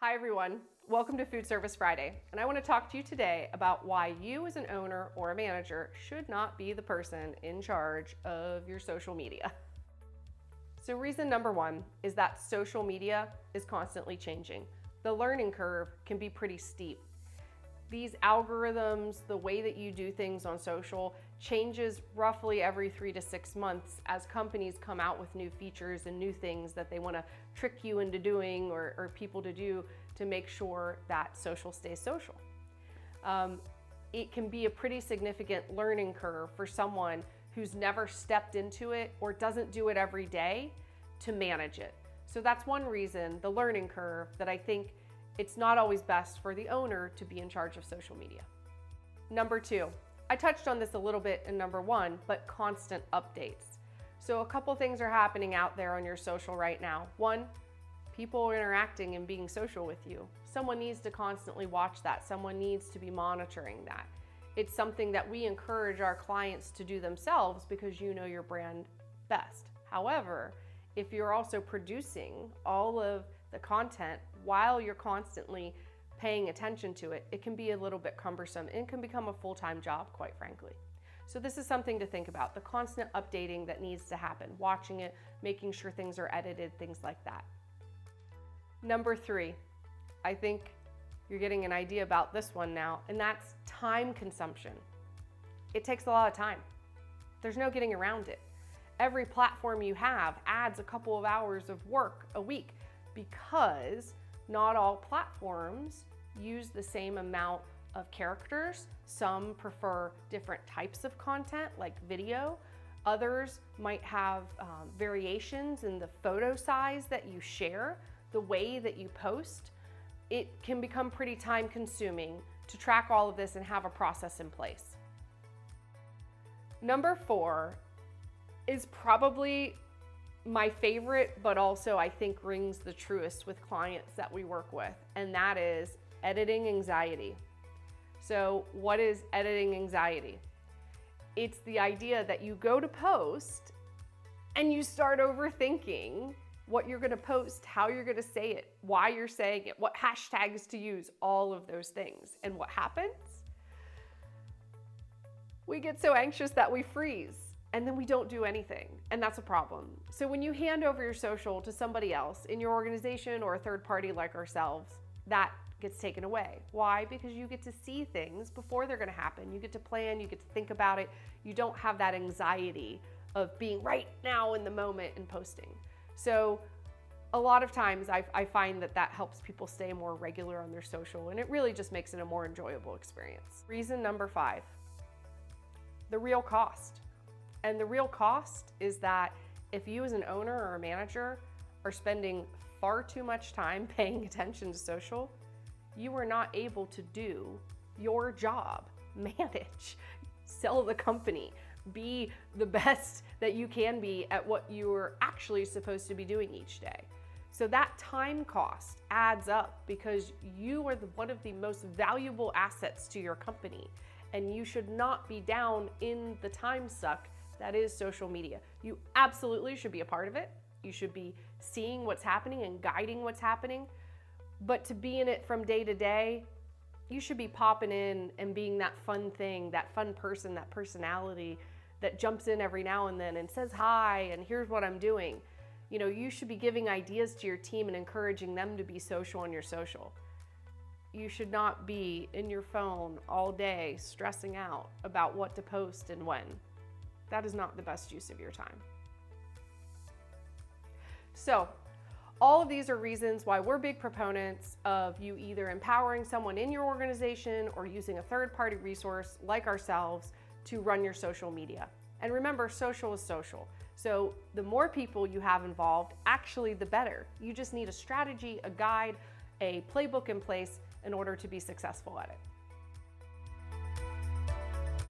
Hi everyone, welcome to Foodservice Friday, and I want to talk to you today about why you as an owner or a manager should not be the person in charge of your social media. So reason number one is that social media is constantly changing. The learning curve can be pretty steep. These algorithms, the way that you do things on social changes roughly every 3 to 6 months as companies come out with new features and new things that they want to trick you into doing or people to do to make sure that social stays social. It can be a pretty significant learning curve for someone who's never stepped into it or doesn't do it every day to manage it. So that's one reason, the learning curve, that I think it's not always best for the owner to be in charge of social media. Number two, I touched on this a little bit in number one, but constant updates. So a couple things are happening out there on your social right now. One, people are interacting and being social with you. Someone needs to constantly watch that. Someone needs to be monitoring that. It's something that we encourage our clients to do themselves because you know your brand best. However, if you're also producing all of the content while you're constantly paying attention to it, it can be a little bit cumbersome and can become a full-time job, quite frankly. So this is something to think about, the constant updating that needs to happen, watching it, making sure things are edited, things like that. Number three, I think you're getting an idea about this one now, and that's time consumption. It takes a lot of time. There's no getting around it. Every platform you have adds a couple of hours of work a week because not all platforms use the same amount of characters. Some prefer different types of content like video. Others might have variations in the photo size that you share, the way that you post. It can become pretty time consuming to track all of this and have a process in place. Number four is probably my favorite, but also I think rings the truest with clients that we work with, and that is editing anxiety. So what is editing anxiety? It's the idea that you go to post and you start overthinking what you're gonna post, how you're gonna say it, why you're saying it, what hashtags to use, all of those things. And what happens? We get so anxious that we freeze. And then we don't do anything, and that's a problem. So when you hand over your social to somebody else in your organization or a third party like ourselves, that gets taken away. Why? Because you get to see things before they're gonna happen. You get to plan, you get to think about it. You don't have that anxiety of being right now in the moment and posting. So a lot of times I find that helps people stay more regular on their social, and it really just makes it a more enjoyable experience. Reason number five, the real cost. And the real cost is that if you as an owner or a manager are spending far too much time paying attention to social, you are not able to do your job, manage, sell the company, be the best that you can be at what you're actually supposed to be doing each day. So that time cost adds up because you are one of the most valuable assets to your company, and you should not be down in the time suck that is social media. You absolutely should be a part of it. You should be seeing what's happening and guiding what's happening. But to be in it from day to day, you should be popping in and being that fun thing, that fun person, that personality that jumps in every now and then and says hi and here's what I'm doing. You know, you should be giving ideas to your team and encouraging them to be social on your social. You should not be in your phone all day stressing out about what to post and when. That is not the best use of your time. So, all of these are reasons why we're big proponents of you either empowering someone in your organization or using a third-party resource like ourselves to run your social media. And remember, social is social. So the more people you have involved, actually the better. You just need a strategy, a guide, a playbook in place in order to be successful at it.